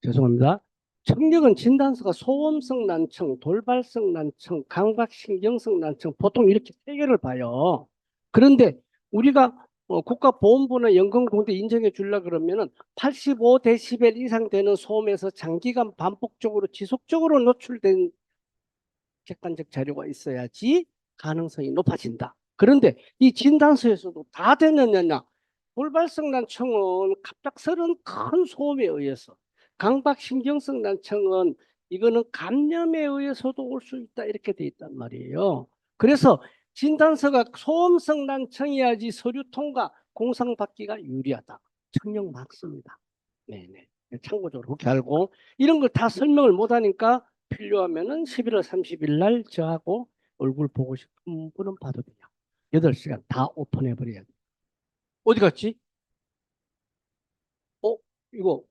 죄송합니다. 청력은 진단서가 소음성 난청, 돌발성 난청, 강박신경성 난청 보통 이렇게 세 개를 봐요. 그런데 우리가 국가보건부나 연금공대 인정해 주려 그러면은 85데시벨 이상 되는 소음에서 장기간 반복적으로 지속적으로 노출된 객관적 자료가 있어야지 가능성이 높아진다. 그런데 이 진단서에서도 다 되느냐? 돌발성 난청은 갑작스런 큰 소음에 의해서, 강박신경성 난청은 이거는 감염에 의해서도 올 수 있다 이렇게 돼 있단 말이에요. 그래서 진단서가 소음성 난청이야지 서류 통과 공상받기가 유리하다. 청력 맞습니다. 네네. 참고적으로 그렇게 알고 이런 걸 다 설명을 못하니까 필요하면은 11월 30일 날 저하고 얼굴 보고 싶은 분은 봐도 돼요. 8시간 다 오픈해 버려야 돼. 어디 갔지? 어? 이거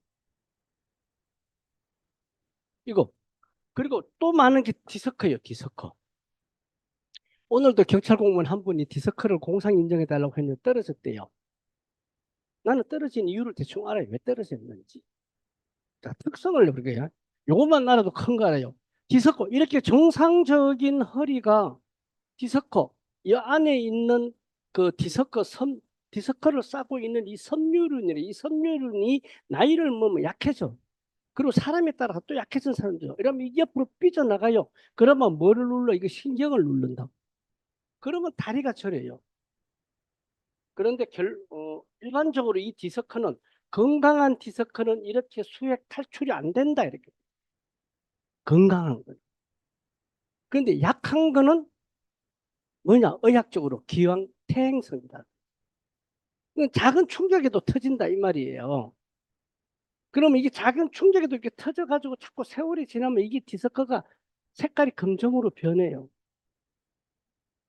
이거 그리고 또 많은 게 디스크예요. 디스크. 오늘도 경찰 공무원 한 분이 디스크를 공상 인정해 달라고 했는데 떨어졌대요. 나는 떨어진 이유를 대충 알아요. 왜 떨어졌는지. 자, 특성을 우리가 요것만 알아도 큰 거 알아요. 디스크 이렇게 정상적인 허리가 디스크 이 안에 있는 그 디스크를 싸고 있는 이 섬유륜이래. 이 섬유륜이 나이를 먹으면 약해져. 그리고 사람에 따라서 또 약해진 사람들. 이러면 이게 옆으로 삐져나가요. 그러면 뭐를 눌러? 이거 신경을 누른다. 그러면 다리가 저려요. 그런데 일반적으로 이 디스크는 건강한 디스크는 이렇게 수액 탈출이 안 된다. 이렇게. 건강한 거. 그런데 약한 거는 뭐냐? 의학적으로 기왕 퇴행성이다. 작은 충격에도 터진다 이 말이에요. 그러면 이게 작은 충격에도 이렇게 터져가지고 자꾸 세월이 지나면 이게 디스크가 색깔이 검정으로 변해요.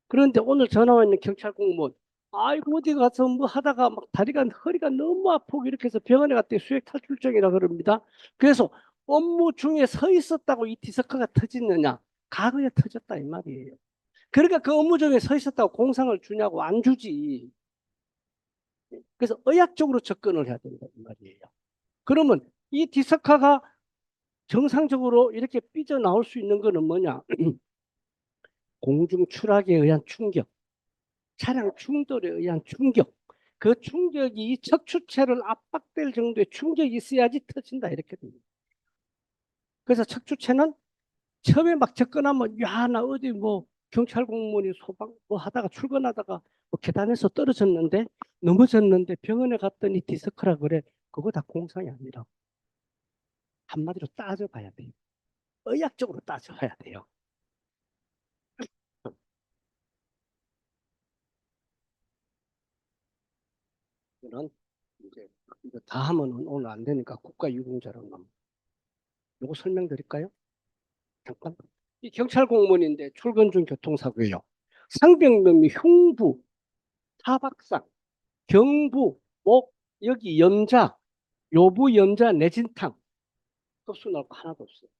그런데 오늘 전화 와 있는 경찰 공무원, 아이고 어디 가서 뭐 하다가 막 다리가 허리가 너무 아프고 이렇게 해서 병원에 갔더니 수액 탈출증이라 그럽니다. 그래서 업무 중에 서 있었다고 이 디스크가 터지느냐? 과거에 터졌다 이 말이에요. 그러니까 그 업무 중에 서 있었다고 공상을 주냐고 안 주지. 그래서 의학적으로 접근을 해야 된다 이 말이에요. 그러면 이 디스크가 정상적으로 이렇게 삐져나올 수 있는 거는 뭐냐? 공중 추락에 의한 충격, 차량 충돌에 의한 충격, 그 충격이 이 척추체를 압박될 정도의 충격이 있어야지 터진다 이렇게 됩니다. 그래서 척추체는 처음에 막 접근하면 야, 나 어디 뭐 경찰 공무원이 소방 뭐 하다가 출근하다가 뭐 계단에서 떨어졌는데 넘어졌는데 병원에 갔더니 디스크라 그래. 그거 다 공상이 아니라 한마디로 따져봐야 돼요. 의학적으로 따져봐야 돼요. 이런 이제 이거 다 하면 오늘 안 되니까 국가유공자로만 요거 설명드릴까요? 잠깐. 이 경찰 공무원인데 출근 중 교통사고예요. 상병명이 흉부, 타박상, 경부, 목, 여기 염자, 요부 염자 내진탕 급수 나올 거 하나도 없어요.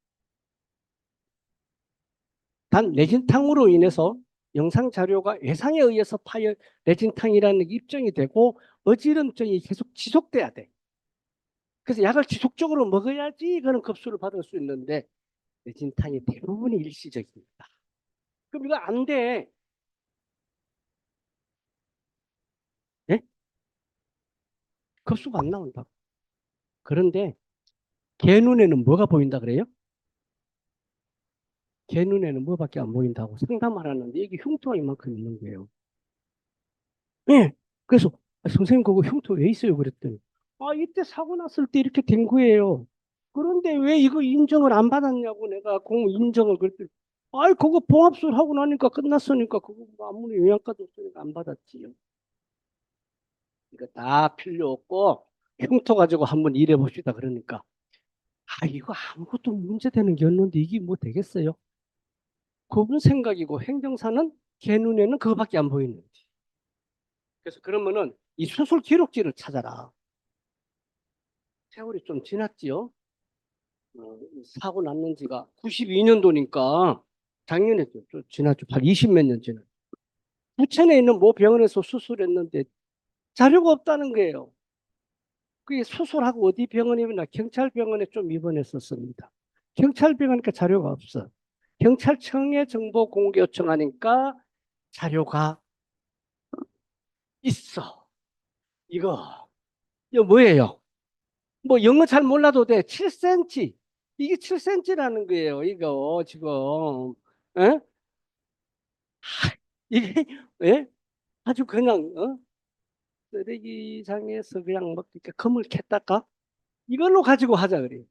단 내진탕으로 인해서 영상 자료가 외상에 의해서 파열 내진탕이라는 게 입증이 되고 어지럼증이 계속 지속돼야 돼. 그래서 약을 지속적으로 먹어야지 이거는 급수를 받을 수 있는데 내진탕이 대부분이 일시적입니다. 그럼 이거 안 돼. 예? 급수가 안 나온다. 그런데 개 눈에는 뭐가 보인다 그래요? 개 눈에는 뭐밖에 안 보인다고 상담을 하는데 이게 흉터가 이만큼 있는 거예요. 예. 그래서 선생님 그거 흉터 왜 있어요? 그랬더니 이때 사고 났을 때 이렇게 된 거예요. 그런데 왜 이거 인정을 안 받았냐고 내가 공 인정을 그랬더니 그거 봉합술 하고 나니까 끝났으니까 그거 뭐 아무리 영양가도 없으니까 안 받았지요. 이거 다 필요 없고 흉터 가지고 한번 일해 봅시다 그러니까 이거 아무것도 문제되는 게 없는데 이게 뭐 되겠어요? 그분 생각이고 행정사는 걔 눈에는 그거밖에 안 보이는 거지. 그래서 그러면은 이 수술 기록지를 찾아라. 세월이 좀 지났지요. 사고 났는 지가 92년도니까 작년에 좀 지났죠. 20 몇 년 지났죠. 부천에 있는 모 병원에서 수술했는데 자료가 없다는 거예요. 그게 수술하고 어디 병원에 입원나 경찰병원에 좀 입원했었습니다. 경찰병원이니까 자료가 없어. 경찰청에 정보 공개 요청하니까 자료가 있어. 이거 뭐예요? 뭐 영어 잘 몰라도 돼. 7cm. 이게 7cm라는 거예요. 이거 지금. 에? 이게 예? 아주 그냥 쓰레기장에서 그냥 막 이렇게 검을 캤다가 이걸로 가지고 하자 그래.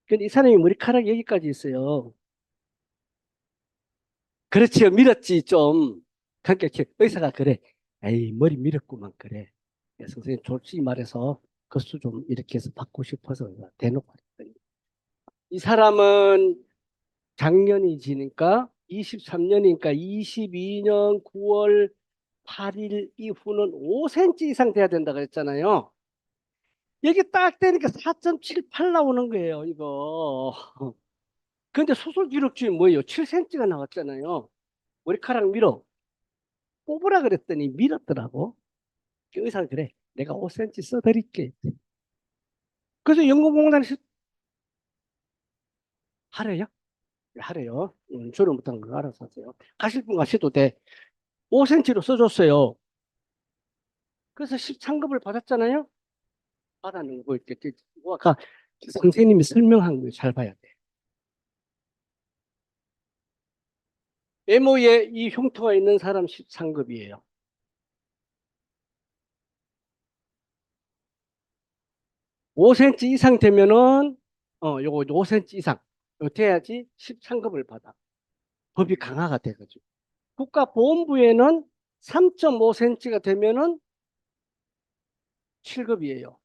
근데 이 사람이 머리카락이 여기까지 있어요. 그렇지요. 밀었지 좀. 그러니까 의사가 그래. 에이 머리 밀었구만 그래. 그래서 선생님 솔직히 말해서 그수 좀 이렇게 해서 받고 싶어서 대놓고 했더니 이 사람은 작년이 지니까 23년이니까 22년 9월 8일 이후는 5cm 이상 돼야 된다 그랬잖아요. 여기 딱 되니까 4.78 나오는 거예요, 이거. 근데 수술 기록중에 뭐예요? 7cm가 나왔잖아요. 머리카락 밀어. 뽑으라 그랬더니 밀었더라고. 그 의사가 그래. 내가 5cm 써드릴게. 그래서 연금공단에서 하래요? 하래요. 저는 못한 거 알아서 하세요. 가실 분 가셔도 돼. 5cm로 써줬어요. 그래서 13급을 받았잖아요. 받았는 거 이렇게 뭐 아까 선생님이 설명한 거 잘 봐야 돼. 메모에 이 흉터가 있는 사람 13급이에요. 5cm 이상 되면은 요거 5cm 이상 돼야지 13급을 받아. 법이 강화가 돼가지고. 국가보험부에는 3.5cm가 되면은 7급이에요.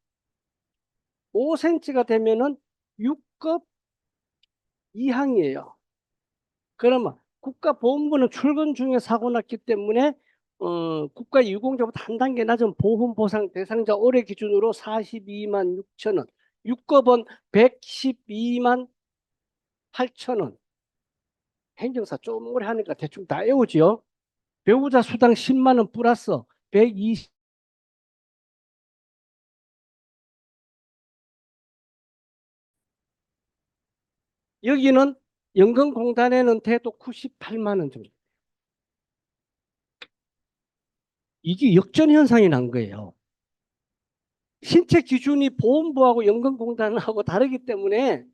5cm가 되면은 6급 이항이에요. 그러면 국가보험부는 출근 중에 사고 났기 때문에 국가유공자보다 한 단계 낮은 보험보상 대상자 올해 기준으로 42만 6천 원, 6급은 112만 8천 원. 행정사 좀 오래 하니까 대충 다 외우지요. 배우자 수당 10만 원 플러스 120. 여기는 연금공단에는 대도 98만 원 정도. 이게 역전현상이 난 거예요. 신체 기준이 보험부하고 연금공단하고 다르기 때문에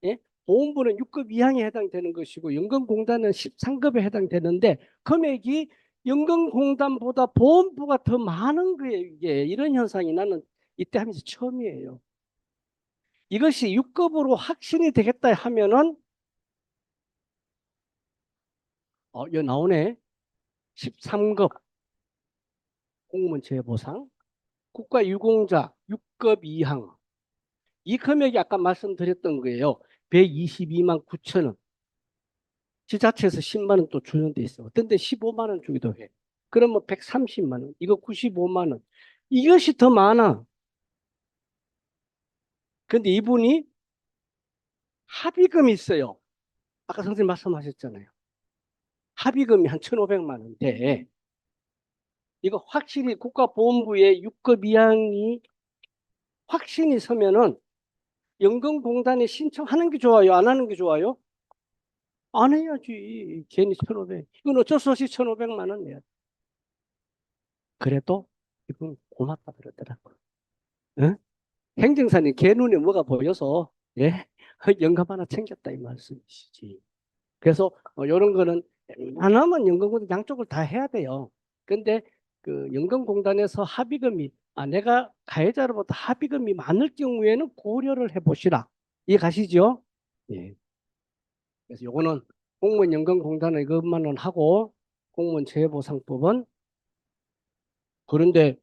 예? 보험부는 6급 이항에 해당되는 것이고 연금공단은 13급에 해당되는데 금액이 연금공단보다 보험부가 더 많은 거예요. 이게 이런 현상이 나는 이때 하면서 처음이에요. 이것이 6급으로 확신이 되겠다 하면은 여기 나오네. 13급 공무원 재보상 국가유공자 6급 이항 이 금액이 아까 말씀드렸던 거예요. 122만 9천 원. 지자체에서 10만 원 또 주는 데 있어. 어떤 데 15만 원 주기도 해. 그러면 130만 원. 이거 95만 원. 이것이 더 많아. 근데 이분이 합의금이 있어요. 아까 선생님 말씀하셨잖아요. 합의금이 한 1,500만 원 돼. 이거 확실히 국가보험부의 6급 이항이 확신이 서면은 연금공단에 신청하는 게 좋아요? 안 하는 게 좋아요? 안 해야지. 괜히 1,500. 이건 어쩔 수 없이 1,500만 원 내야 돼. 그래도 이건 고맙다 그러더라고. 응? 행정사님 걔 눈에 뭐가 보여서 예? 영감 하나 챙겼다 이 말씀이시지. 그래서 이런 거는 웬만하면 연금공단 양쪽을 다 해야 돼요. 근데 그 연금공단에서 합의금이 내가 가해자로부터 합의금이 많을 경우에는 고려를 해보시라. 이해 가시죠? 예. 그래서 요거는 공무원 연금공단은 이것만은 하고 공무원 재해보상법은 그런데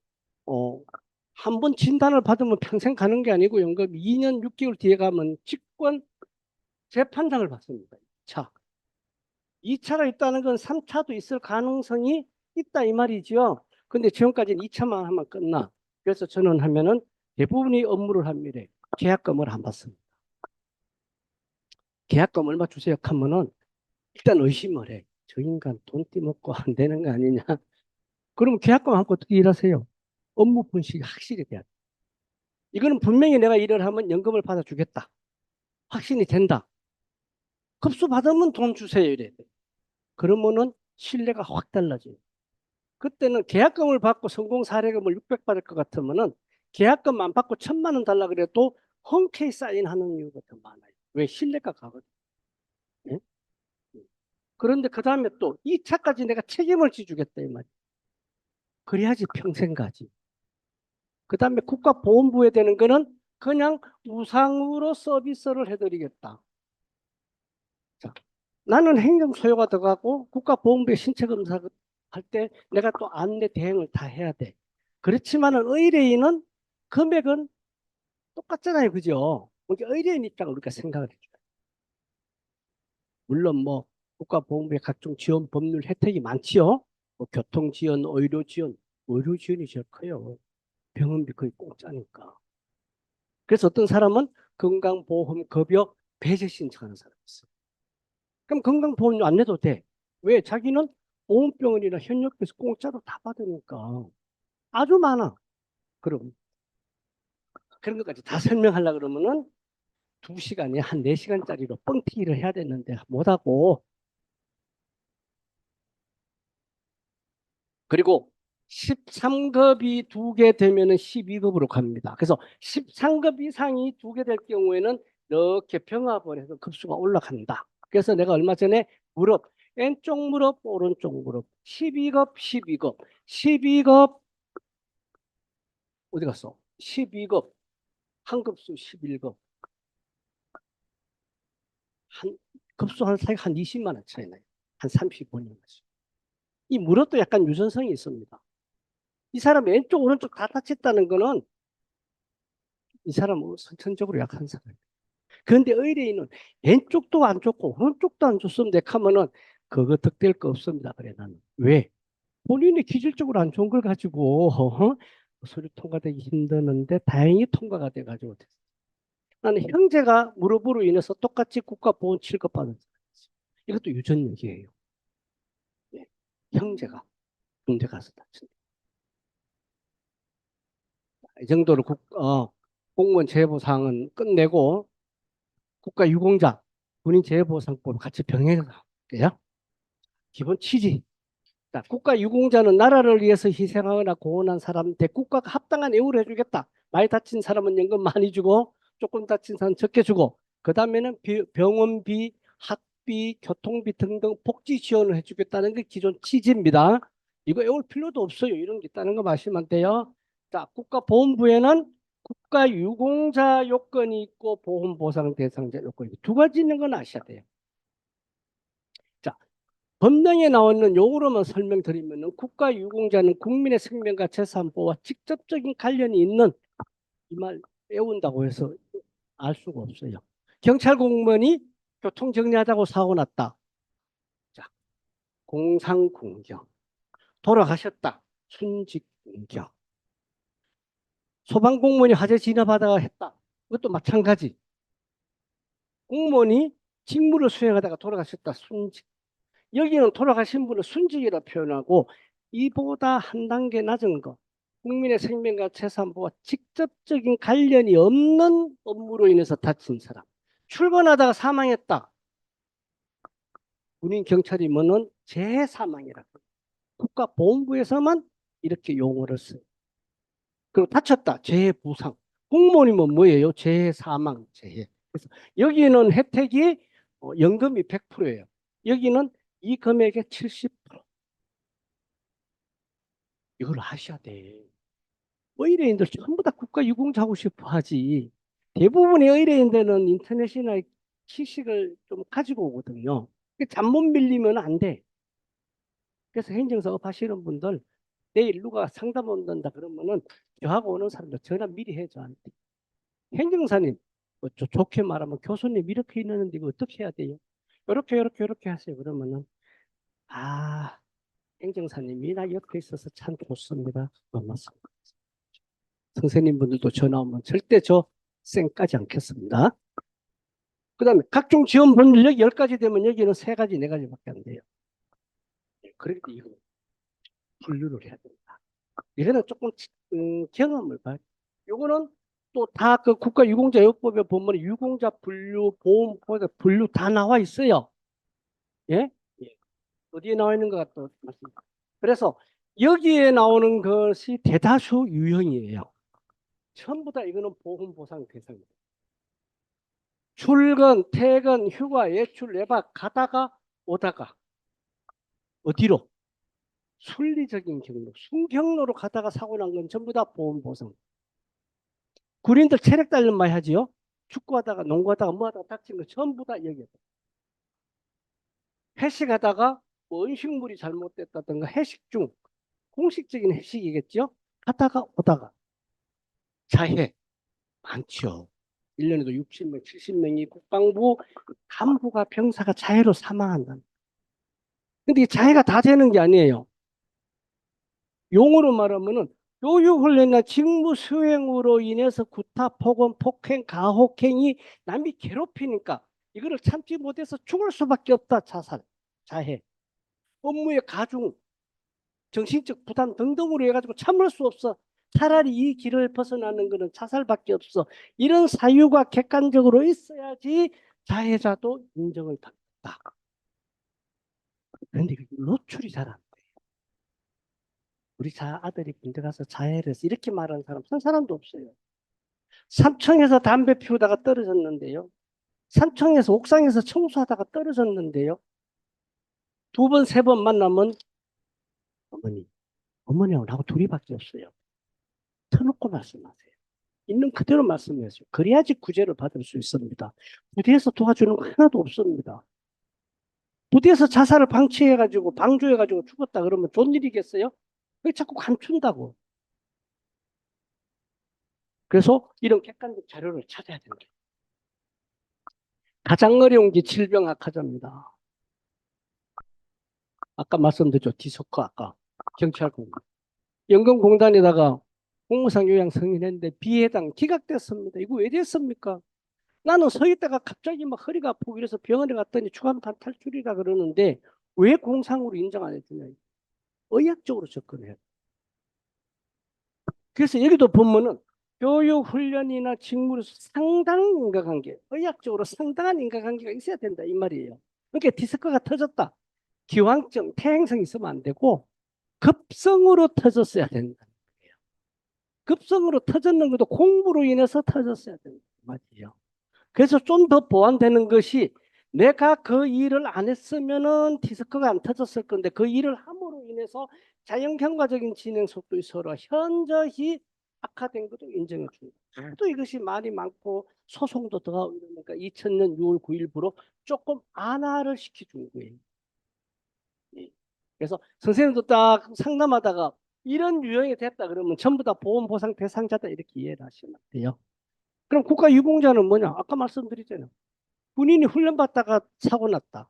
한 번 진단을 받으면 평생 가는 게 아니고 연금 2년 6개월 뒤에 가면 직권 재판장을 받습니다. 차. 2차가 있다는 건 3차도 있을 가능성이 있다 이 말이죠. 근데 지금까지는 2차만 하면 끝나. 그래서 저는 하면은 대부분의 업무를 합니다. 계약금을 안 받습니다. 계약금 얼마 주세요 하면은 일단 의심을 해. 저 인간 돈 띠먹고 안 되는 거 아니냐. 그러면 계약금 안 받고 어떻게 일하세요? 업무 분식이 확실히 돼야 돼. 이거는 분명히 내가 일을 하면 연금을 받아주겠다. 확신이 된다. 급수 받으면 돈 주세요. 이래. 그러면은 신뢰가 확 달라져요. 그때는 계약금을 받고 성공 사례금을 600 받을 것 같으면은 계약금 안 받고 1000만 원 달라 그래도 흔쾌히 사인하는 이유가 더 많아요. 왜? 신뢰가 가거든요. 예? 그런데 그 다음에 또 2차까지 내가 책임을 지주겠다 이 말이에요. 그래야지 평생 가지. 그 다음에 국가보험부에 되는 거는 그냥 무상으로 서비스를 해드리겠다. 자, 나는 행정소요가 들어가고 국가보험부에 신체검사 할 때 내가 또 안내 대행을 다 해야 돼. 그렇지만은 의뢰인은 금액은 똑같잖아요. 그죠? 그러니까 의뢰인 입장을 우리가 생각을 해줘요. 물론 뭐 국가보험부의 각종 지원 법률 혜택이 많지요. 뭐 교통지원, 의료지원, 의료지원이 제일 커요. 병원비 거의 공짜니까. 그래서 어떤 사람은 건강보험급여 배제 신청하는 사람이 있어요. 그럼 건강보험료 안 내도 돼. 왜? 자기는 보험병원이나 현역에서 공짜로 다 받으니까. 아주 많아. 그럼 그런 것까지 다 설명하려고 그러면은 2시간이 한 4시간짜리로 뻥튀기를 해야 되는데 못하고. 그리고 13급이 2개 되면은 12급으로 갑니다. 그래서 13급 이상이 2개 될 경우에는 이렇게 병합을 해서 급수가 올라간다. 그래서 내가 얼마 전에 무릎, 왼쪽 무릎, 오른쪽 무릎, 12급, 12급, 12급, 어디 갔어? 12급, 한 급수 11급, 한, 급수 한 차이가 한 20만 원 차이 나요. 한 35년. 이 무릎도 약간 유전성이 있습니다. 이 사람 왼쪽, 오른쪽 다 다쳤다는 거는 이 사람은 선천적으로 약한 사람이에요. 그런데 의뢰인은 왼쪽도 안 좋고 오른쪽도 안 좋습니다 하면은 그거 득될 거 없습니다. 그래 나는. 왜? 본인이 기질적으로 안 좋은 걸 가지고 서류 통과되기 힘드는데 다행히 통과가 돼가지고 됐어요. 나는 형제가 무릎으로 인해서 똑같이 국가보험 7급 받은 사람이 있어요. 이것도 유전력이에요. 예. 형제가 군대 가서 다친. 이 정도로 공무원 제보사항은 끝내고 국가유공자 군인 재보상법 같이 병행해서 할게요. 기본 취지. 자, 국가유공자는 나라를 위해서 희생하거나 고원한 사람한테 국가가 합당한 예우를 해주겠다. 많이 다친 사람은 연금 많이 주고 조금 다친 사람은 적게 주고 그 다음에는 병원비, 학비, 교통비 등등 복지 지원을 해주겠다는 게 기존 취지입니다. 이거 외울 필요도 없어요. 이런 게 있다는 거 마시면 돼요. 자, 국가보험부에는 국가유공자 요건이 있고 보험보상 대상자 요건이 두 가지 있는 건 아셔야 돼요. 자, 법령에 나와 있는 용어로만 설명드리면 국가유공자는 국민의 생명과 재산 보호와 직접적인 관련이 있는 이 말 외운다고 해서 알 수가 없어요. 경찰 공무원이 교통 정리하자고 사고 났다. 자, 공상공격. 돌아가셨다. 순직공격. 소방공무원이 화재 진압하다가 했다. 그것도 마찬가지. 공무원이 직무를 수행하다가 돌아가셨다. 순직. 여기는 돌아가신 분을 순직이라 표현하고 이보다 한 단계 낮은 것. 국민의 생명과 재산보호와 직접적인 관련이 없는 업무로 인해서 다친 사람. 출근하다가 사망했다. 군인 경찰이면은 재사망이라고. 국가보험부에서만 이렇게 용어를 써요. 그리고 다쳤다. 재부상. 공무원이면 뭐예요? 재사망, 재해. 그래서 여기는 혜택이 연금이 100%예요. 여기는 이 금액의 70%. 이걸 하셔야 돼. 의뢰인들 전부 다 국가유공자 하고 싶어 하지. 대부분의 의뢰인들은 인터넷이나 지식을 좀 가지고 오거든요. 잠못 밀리면 안 돼. 그래서 행정사업 하시는 분들 내일 누가 상담 온다 그러면은 저하고 오는 사람들 전화 미리 해 저한테. 행정사님, 뭐 좋게 말하면 교수님 이렇게 있는데 이거 어떻게 해야 돼요? 이렇게 하세요. 그러면은 아 행정사님이 나 옆에 있어서 참 좋습니다. 고맙습니다. 선생님분들도 전화 오면 절대 저 쌩까지 않겠습니다. 그 다음에 각종 지원 법률 여기 10가지 되면 여기는 3가지, 4가지밖에 안 돼요. 그러니까 이거 분류를 해야 됩니다. 이거는 조금 경험을 봐요. 요거는 또 다 그 국가유공자요법에 보면 유공자 분류, 보험, 분류 다 나와 있어요. 예? 예. 어디에 나와 있는 것 같다 말씀드립니다. 그래서 여기에 나오는 것이 대다수 유형이에요. 전부 다 이거는 보험 보상 대상입니다. 출근, 퇴근, 휴가, 외출, 외박 가다가 오다가 어디로? 순리적인 경로, 순경로로 가다가 사고 난 건 전부 다 보험 보상. 군인들 체력 단련 많이 하지요? 축구하다가 농구하다가 뭐하다가 다친 거 전부 다 여기에. 회식하다가 뭐 음식물이 잘못됐다든가 회식 중 공식적인 회식이겠죠? 하다가 오다가 자해 많죠. 1년에도 60명, 70명이 국방부 간부가 병사가 자해로 사망한다. 근데 이 자해가 다 되는 게 아니에요. 용어로 말하면은 교육훈련이나 직무 수행으로 인해서 구타, 폭언, 폭행, 가혹행위, 남이 괴롭히니까 이거를 참지 못해서 죽을 수밖에 없다. 자살, 자해, 업무의 가중, 정신적 부담 등등으로 해가지고 참을 수 없어. 차라리 이 길을 벗어나는 것은 자살밖에 없어. 이런 사유가 객관적으로 있어야지 자해자도 인정을 받는다. 그런데 노출이 잘 안 돼. 우리 아들이 군대 가서 자해를 해서 이렇게 말하는 사람 한 사람도 없어요. 산청에서 담배 피우다가 떨어졌는데요. 산청에서 옥상에서 청소하다가 떨어졌는데요. 2번, 3번 만나면 어머니, 어머니하고 나하고 둘이밖에 없어요. 터놓고 말씀하세요. 있는 그대로 말씀하세요. 그래야지 구제를 받을 수 있습니다. 부대에서 도와주는 거 하나도 없습니다. 부대에서 자살을 방치해가지고 방조해가지고 죽었다 그러면 좋은 일이겠어요? 왜 자꾸 감춘다고? 그래서 이런 객관적 자료를 찾아야 됩니다. 가장 어려운 게 질병학화자입니다. 아까 말씀드렸죠. 디서커 아까 경찰공단. 연금공단에다가 공무상 요양 승인했는데 비해당 기각됐습니다. 이거 왜 됐습니까? 나는 서 있다가 갑자기 막 허리가 아프고 이래서 병원에 갔더니 추간판 탈출이라 그러는데 왜 공상으로 인정 안 해주냐. 의학적으로 접근해요. 그래서 여기도 보면은 교육훈련이나 직무로서 상당한 인과관계, 의학적으로 상당한 인과관계가 있어야 된다 이 말이에요. 그러니까 디스크가 터졌다. 기왕증, 퇴행성 있으면 안 되고 급성으로 터졌어야 된다. 급성으로 터졌는 것도 공부로 인해서 터졌어야 된다 말이에요. 그래서 좀 더 보완되는 것이 내가 그 일을 안 했으면은 디스크가 안 터졌을 건데 그 일을 함으로 인해서 자연경과적인 진행 속도에 서로 현저히 악화된 것도 인정해 줍니다. 또 이것이 말이 많고 소송도 더 이러니까 2000년 6월 9일부로 조금 안화를 시켜준 거예요. 그래서 선생님도 딱 상담하다가 이런 유형이 됐다 그러면 전부 다 보험보상 대상자다 이렇게 이해를 하시면 돼요. 그럼 국가유공자는 뭐냐? 아까 말씀드렸잖아요. 군인이 훈련받다가 사고 났다.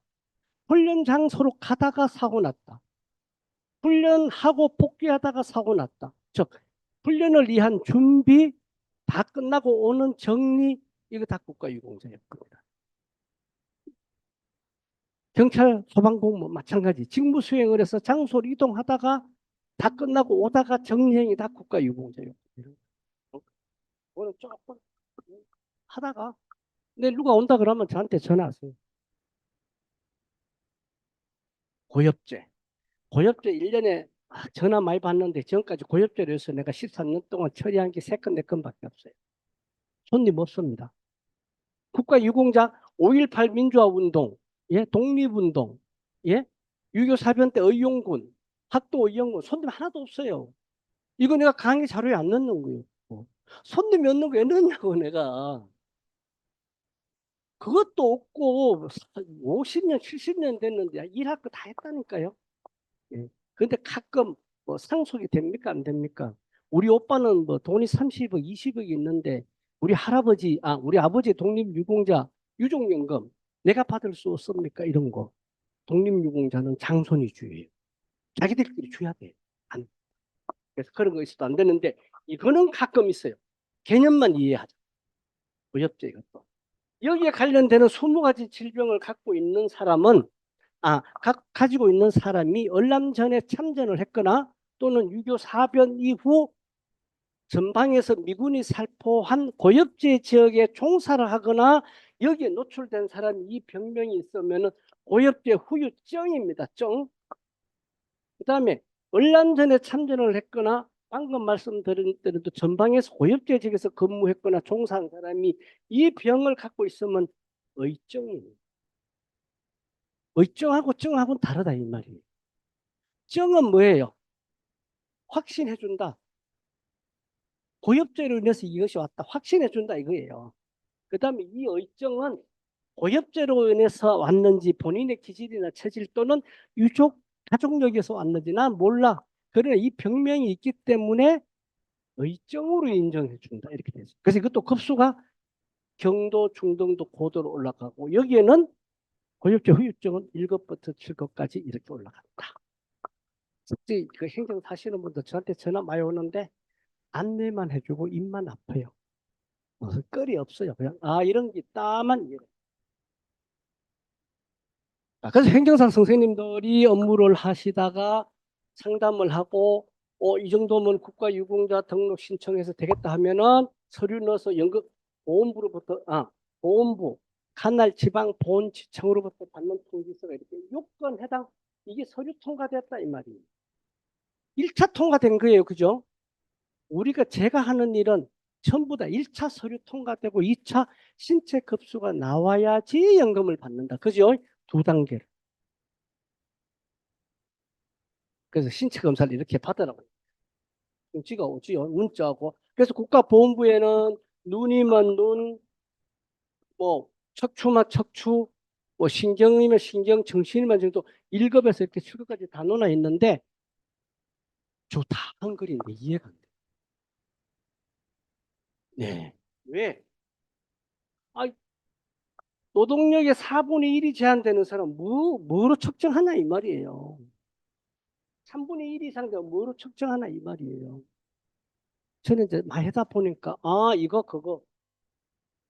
훈련 장소로 가다가 사고 났다. 훈련하고 복귀하다가 사고 났다. 즉 훈련을 위한 준비 다 끝나고 오는 정리 이거 다 국가유공자였습니다. 경찰 소방공무원 마찬가지 직무 수행을 해서 장소를 이동하다가 다 끝나고 오다가 정리행위 다 국가유공자였습니다. 오늘 조금 하다가 내일 누가 온다 그러면 저한테 전화하세요. 고엽제. 고엽제 1년에 전화 많이 받는데 지금까지 고엽제로 해서 내가 13년 동안 처리한 게 3건, 4건밖에 없어요. 손님 없습니다. 국가유공자 5.18 민주화운동, 예, 독립운동, 예, 6.25 사변 때 의용군, 학도 의용군 손님 하나도 없어요. 이거 내가 강의 자료에 안 넣는 거예요. 손님이 없는 거 왜 넣냐고 내가. 그것도 없고 50년, 70년 됐는데 일할 거 다 했다니까요. 예. 근데 가끔 뭐 상속이 됩니까? 안 됩니까? 우리 오빠는 뭐 돈이 30억, 20억이 있는데 우리 아버지 독립유공자 유족연금 내가 받을 수 없습니까? 이런 거. 독립유공자는 장손이 주예요. 자기들끼리 줘야 돼. 안. 그래서 그런 거 있어도 안 되는데 이거는 가끔 있어요. 개념만 이해하자. 무협제 이것도. 여기에 관련되는 20가지 질병을 갖고 있는 사람은 가지고 있는 사람이 얼람 전에 참전을 했거나 또는 6.25 사변 이후 전방에서 미군이 살포한 고엽제 지역에 종사를 하거나 여기에 노출된 사람이 이 병명이 있으면 고엽제 후유증입니다. 증. 그다음에 얼란전에 참전을 했거나 방금 말씀드린 대로 전방에서 고엽제 지역에서 근무했거나 종사한 사람이 이 병을 갖고 있으면 의증입니다. 의증하고 증하고는 다르다 이 말이에요. 증은 뭐예요? 확신해준다. 고엽제로 인해서 이것이 왔다. 확신해준다 이거예요. 그 다음에 이 의증은 고엽제로 인해서 왔는지 본인의 기질이나 체질 또는 유족, 가족력에서 왔는지 난 몰라. 그러나 이 병명이 있기 때문에 의증으로 인정해준다. 이렇게 되죠. 그래서 이것도 급수가 경도, 중등도, 고도로 올라가고 여기에는 고엽제 후유증은 1급부터 7급까지 이렇게 올라간다. 특히 그 행정 사시는 분들 저한테 전화 많이 오는데 안내만 해주고 입만 아파요. 무슨 거리 없어요. 그냥 이런 게 있다만 이래. 그래서 행정사 선생님들이 업무를 하시다가 상담을 하고 이 정도면 국가유공자 등록 신청해서 되겠다 하면은 서류 넣어서 연금 보험부로부터 보험부 칸날 지방 보훈지청으로부터 받는 통지서가 이렇게 요건 해당 이게 서류 통과됐다 이 말이에요. 1차 통과된 거예요. 그죠? 우리가 제가 하는 일은 전부 다 1차 서류 통과되고 2차 신체 급수가 나와야지 연금을 받는다. 그죠? 두 단계를. 그래서 신체 검사를 이렇게 받으라고. 지가 오지요. 문자하고. 그래서 국가보훈부에는 눈이면 눈, 뭐 척추면 척추, 뭐 신경이면 신경, 정신이면 정도 1급에서 이렇게 7급까지 다 놓아 있는데 저 다 한글인데 이해가 안 돼. 네. 왜? 아, 노동력의 4분의 1이 제한되는 사람 뭐로 측정하나 이 말이에요. 3분의 1 이상 되면 뭐로 측정하나 이 말이에요. 저는 이제 많이 하다 보니까 이거 그거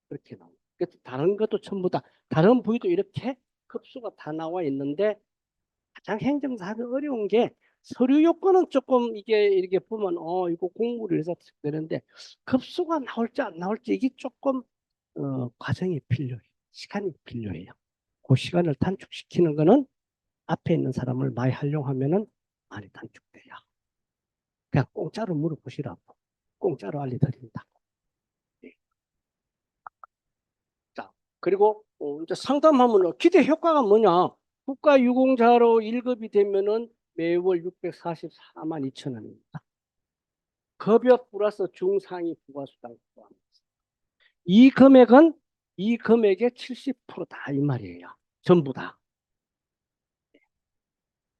그렇게 나와요. 그래서 다른 것도 전부 다 다른 부위도 이렇게 급수가 다 나와 있는데 가장 행정사하기 어려운 게 서류 요건은 조금 이게 이렇게 보면 이거 공부를 해서 되는데 급수가 나올지 안 나올지 이게 조금 과정이 필요해요. 시간이 필요해요. 그 시간을 단축시키는 거는 앞에 있는 사람을 많이 활용하면은 많이 단축돼요. 그냥 공짜로 물어보시라고. 공짜로 알려드린다. 네. 자, 그리고 이제 상담하면 기대 효과가 뭐냐? 국가유공자로 1급이 되면은 매월 644만 2천 원입니다. 급여 플러스 중상위 부가수당 포함. 이 금액은 이 금액의 70%다 이 말이에요. 전부 다.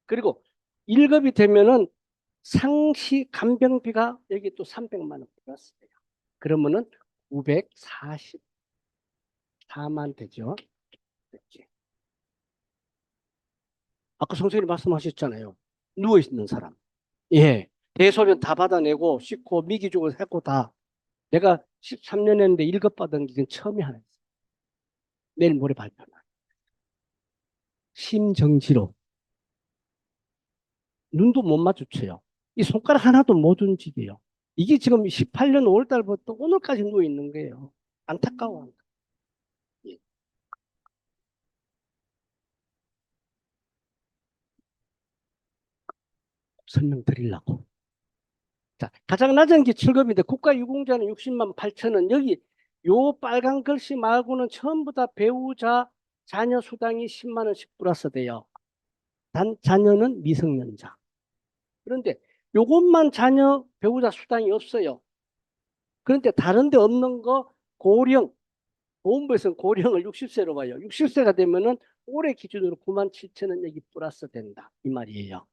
그리고 1급이 되면은 상시 간병비가 여기 또 300만 원 플러스돼요. 그러면은 944만 되죠. 이렇게. 아까 선생님이 말씀하셨잖아요. 누워있는 사람. 예. 대소변 다 받아내고 씻고 미기족을 했고 다. 내가 13년 했는데 1급 받은 게 처음이 하나 있어요. 내일 모레 발표나. 심정지로. 눈도 못 마주쳐요. 이 손가락 하나도 못 움직여요. 이게 지금 18년 5월달부터 오늘까지 누워 있는 거예요. 안타까워. 예. 설명드리려고. 자, 가장 낮은 게 7급인데 국가유공자는 60만 8천 원. 여기 요 빨간 글씨 말고는 전부 다 배우자 자녀 수당이 10만 원씩 플러스 돼요. 단 자녀는 미성년자. 그런데 요것만 자녀 배우자 수당이 없어요. 그런데 다른 데 없는 거 고령 보험부에서는 고령을 60세로 봐요. 60세가 되면은 올해 기준으로 9만 7천 원 여기 플러스 된다. 이 말이에요.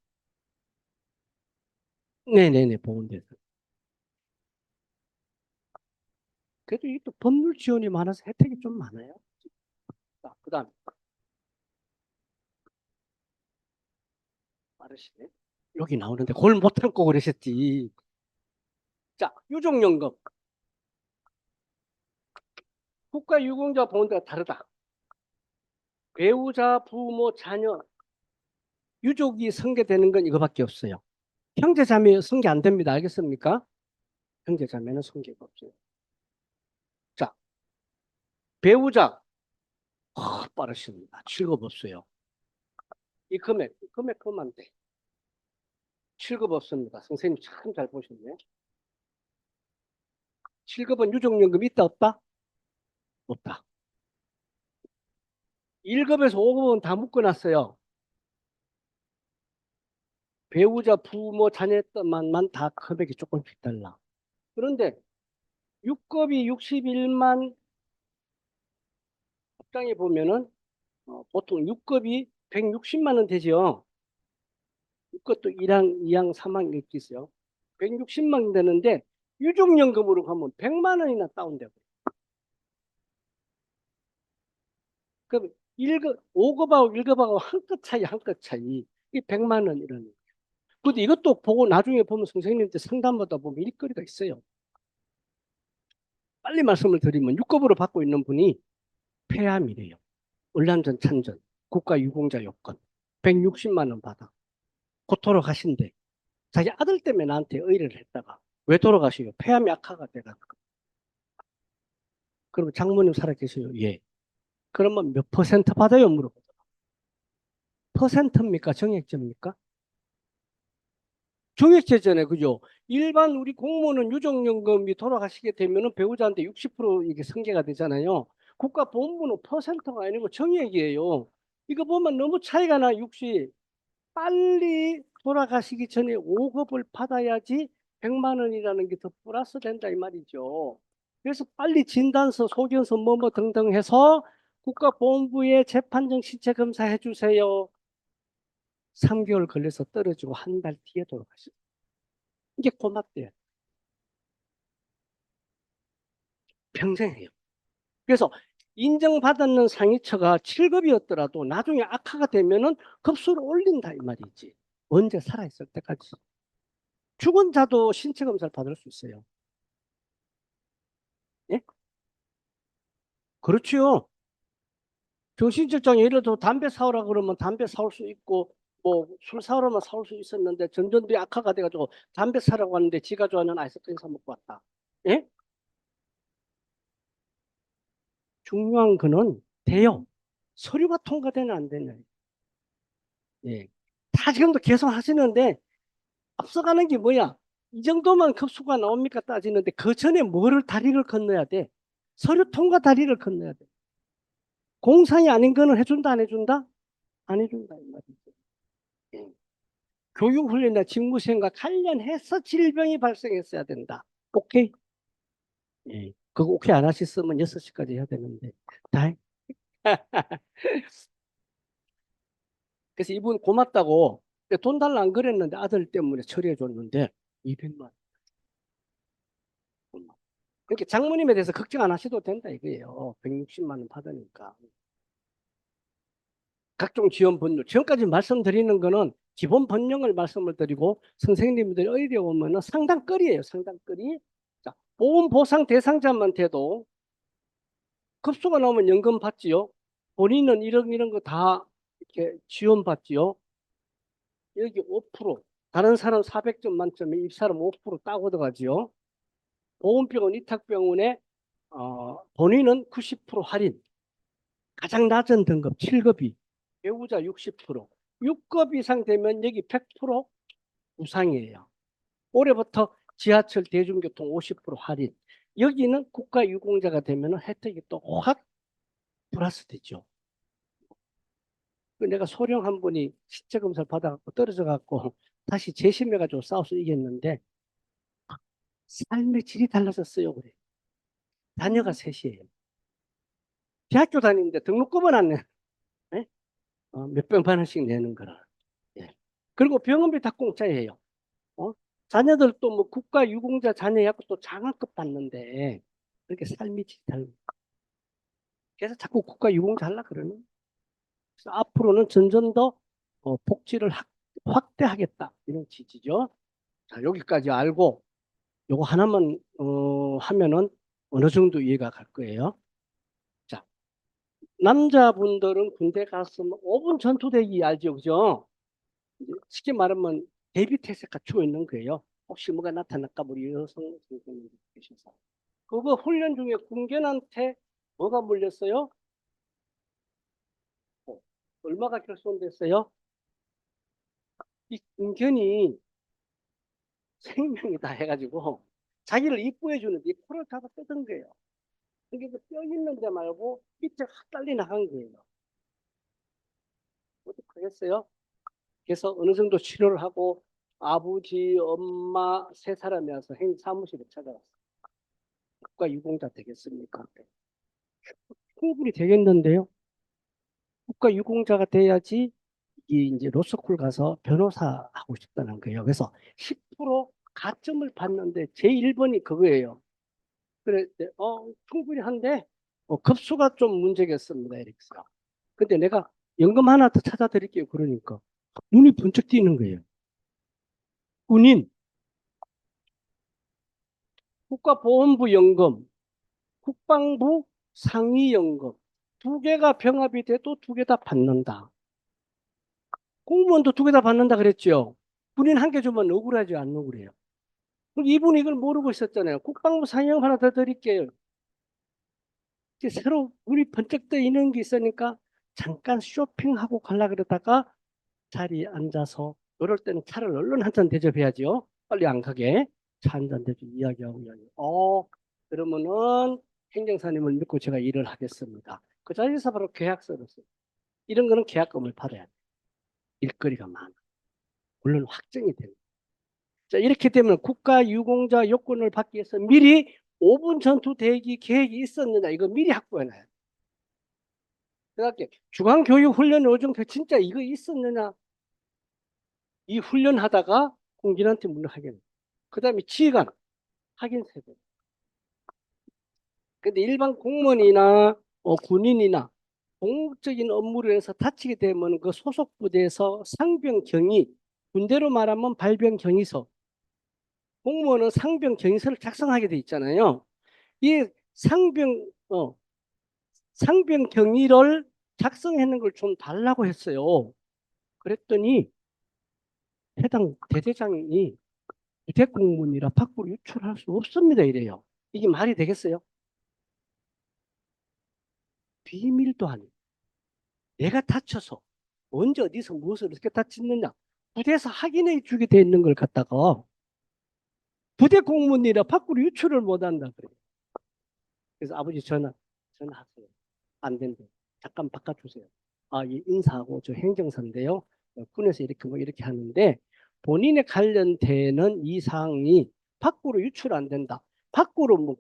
네네네 보험부에서. 그래도 이게 또 법률 지원이 많아서 혜택이 좀 많아요. 자, 그다음 빠르시네. 여기 나오는데 그걸 못 참고 그러셨지. 자, 유족연금. 국가유공자 보험료가 다르다. 배우자, 부모, 자녀, 유족이 승계되는 건 이거밖에 없어요. 형제자매 승계 안 됩니다. 알겠습니까? 형제 자매는 성계가 없어요. 자, 배우자 빠르십니다. 7급 없어요. 이 금액 그만 돼. 7급 없습니다. 선생님 참 잘 보셨네. 7급은 유족연금 있다 없다? 없다. 1급에서 5급은 다 묶어놨어요. 배우자, 부모, 자녀만만 다 금액이 조금씩 달라. 그런데 6급이 61만 합장에 보면은 보통 6급이 160만 원 되죠. 6급도 1항, 2항, 3항 이렇게 있어요. 160만 원 되는데 유족연금으로 가면 100만 원이나 다운되고. 그럼 1급, 5급하고 1급하고 한 끗 차이, 한 끗 차이. 이 100만 원이라는. 근데 이것도 보고 나중에 보면 선생님한테 상담받아 보면 일거리가 있어요. 빨리 말씀을 드리면 6급으로 받고 있는 분이 폐암이래요. 을난전 찬전, 국가유공자 요건 160만 원 받아. 곧 돌아가신대. 자기 아들 때문에 나한테 의뢰를 했다가 왜 돌아가시요? 폐암이 악화가 돼가지고. 그러면 장모님 살아계세요? 예. 그러면 몇 퍼센트 받아요? 물어보더라. 퍼센트입니까? 정액제입니까? 정액제잖아요. 그죠? 일반 우리 공무원은 유족연금이 돌아가시게 되면은 배우자한테 60% 이게 승계가 되잖아요. 국가보험부는 퍼센트가 아니고 정액이에요. 이거 보면 너무 차이가 나, 60. 빨리 돌아가시기 전에 5급을 받아야지 100만 원이라는 게 더 플러스 된다 이 말이죠. 그래서 빨리 진단서, 소견서 뭐뭐 등등 해서 국가보험부에 재판정 신체 검사 해주세요. 3개월 걸려서 떨어지고 한 달 뒤에 돌아가셨어요. 이게 고맙대요. 평생 해요. 그래서 인정받았는 상위처가 7급이었더라도 나중에 악화가 되면은 급수를 올린다 이 말이지. 언제 살아있을 때까지. 죽은 자도 신체 검사를 받을 수 있어요. 예? 그렇지요. 정신질환 예를 들어 담배 사오라 그러면 담배 사올 수 있고 뭐 술 사오라면 사올 수 있었는데 전전두에 악화가 돼가지고 담배 사라고 하는데 지가 좋아하는 아이스크림 사 먹고 왔다. 예? 중요한 거는 돼요. 서류가 통과되나 안 되냐. 예. 다 지금도 계속 하시는데 앞서가는 게 뭐야? 이 정도만 급수가 나옵니까 따지는데 그 전에 뭐를 다리를 건너야 돼? 서류 통과 다리를 건너야 돼. 공상이 아닌 거는 해준다 안 해준다? 안 해준다 이 말이죠. 예. 교육훈련이나 직무수행과 관련해서 질병이 발생했어야 된다. 오케이? 예. 그거 오케이 안 하셨으면 6시까지 해야 되는데. 다 그래서 이분 고맙다고 돈 달라 안 그랬는데 아들 때문에 처리해 줬는데 200만. 그렇게 장모님에 대해서 걱정 안 하셔도 된다 이거예요. 160만 원 받으니까. 각종 지원 번호. 지금까지 말씀드리는 거는 기본 번영을 말씀을 드리고 선생님들이 의뢰 오면은 상담거리예요. 상담거리. 자, 보험 보상 대상자한테도 급수가 나오면 연금 받지요. 본인은 이런 거 다 이렇게 지원 받지요. 여기 5%. 다른 사람 400점 만점에 이 사람 5% 따고 들어가지요. 보험병원 위탁병원에 본인은 90% 할인. 가장 낮은 등급 7급이 배우자 60%. 6급 이상 되면 여기 100% 무상이에요. 올해부터 지하철 대중교통 50% 할인. 여기는 국가유공자가 되면 혜택이 또 확 플러스 되죠. 내가 소령 한 분이 신체 검사를 받아갖고 떨어져 갖고 다시 재심해가지고 싸워서 이겼는데 삶의 질이 달라졌어요. 그래. 자녀가 셋이에요. 대학교 다니는데 등록금은 안 내. 네? 몇백만 원씩 내는 거라. 예. 그리고 병원비 다 공짜예요. 어? 자녀들도 뭐 국가유공자 자녀하고 또 장학금 받는데 그렇게 삶이 질이 달라. 그래서 자꾸 국가유공자 하려고 그러는. 그래서 앞으로는 점점 더 복지를 확대하겠다. 이런 취지죠. 자, 여기까지 알고 요거 하나만 하면은 어느 정도 이해가 갈 거예요. 자, 남자분들은 군대 갔으면 5분 전투대기 알죠, 그죠? 쉽게 말하면 대비 태세가 갖추고 있는 거예요. 혹시 뭐가 나타날까 우리 여성 선생님들 계셔서. 그거 훈련 중에 군견한테 뭐가 물렸어요? 얼마가 결손됐어요? 이 군견이 생명이다 해가지고 자기를 이뻐해 주는데 코를 잡아 뜯은 거예요. 그게 뼈 있는 데 말고 밑에 확 달리 나간 거예요. 어떡하겠어요? 그래서 어느 정도 치료를 하고 아버지, 엄마 세 사람이 와서 사무실에 찾아왔어요. 국가유공자 되겠습니까? 충분히 되겠는데요. 국가유공자가 돼야지 이 이제 로스쿨 가서 변호사 하고 싶다는 거예요. 그래서 10% 가점을 받는데 제 1번이 그거예요. 그래, 충분히 한데 급수가 좀 문제겠습니다, 에릭스가. 근데 내가 연금 하나 더 찾아드릴게요. 그러니까 눈이 번쩍 띄는 거예요. 군인, 국가보훈부 연금, 국방부 상위연금 두 개가 병합이 돼도 두 개 다 받는다. 공무원도 두 개 다 받는다 그랬죠. 군인 한 개 주면 억울하지 안 억울해요. 이분이 이걸 모르고 있었잖아요. 국방부 상위연금 하나 더 드릴게요. 이제 새로 눈이 번쩍 뜨이는 게 있으니까 잠깐 쇼핑하고 가려 그러다가 자리에 앉아서 이럴 때는 차를 얼른 한 잔 대접해야죠. 빨리 안 가게. 차 한 잔 대접 이야기하고 이야기. 그러면은 행정사님을 믿고 제가 일을 하겠습니다. 그 자리에서 바로 계약서를 써요. 이런 거는 계약금을 받아야 돼. 일거리가 많아. 물론 확정이 됩니다. 자, 이렇게 되면 국가유공자 요건을 받기 위해서 미리 5분 전투 대기 계획이 있었느냐 이거 미리 확보해놔야 돼. 그렇게 중앙교육훈련 오정표 진짜 이거 있었느냐 이 훈련하다가 공gin한테 문학하게 돼. 그 다음에 지휘관 확인 세대. 근데 일반 공무원이나 군인이나 공적인 업무를 해서 다치게 되면 그 소속 부대에서 상병경위, 군대로 말하면 발병경위서, 공무원은 상병경위서를 작성하게 돼 있잖아요. 이 상병경위를 작성하는 걸 좀 달라고 했어요. 그랬더니 해당 대대장이 부대 공무원이라 밖으로 유출할 수 없습니다 이래요. 이게 말이 되겠어요? 비밀도 아니고 내가 다쳐서 언제 어디서 무엇을 어떻게 다쳤느냐 부대에서 확인해 주게 돼 있는 걸 갖다가 부대 공무원이라 밖으로 유출을 못한다 그래요. 그래서 아버지 전화하세요. 안 된대. 잠깐 바꿔주세요. 이 인사하고 저 행정사인데요. 군에서 이렇게 뭐 이렇게 하는데 본인에 관련되는 이 사항이 밖으로 유출 안 된다. 밖으로 뭐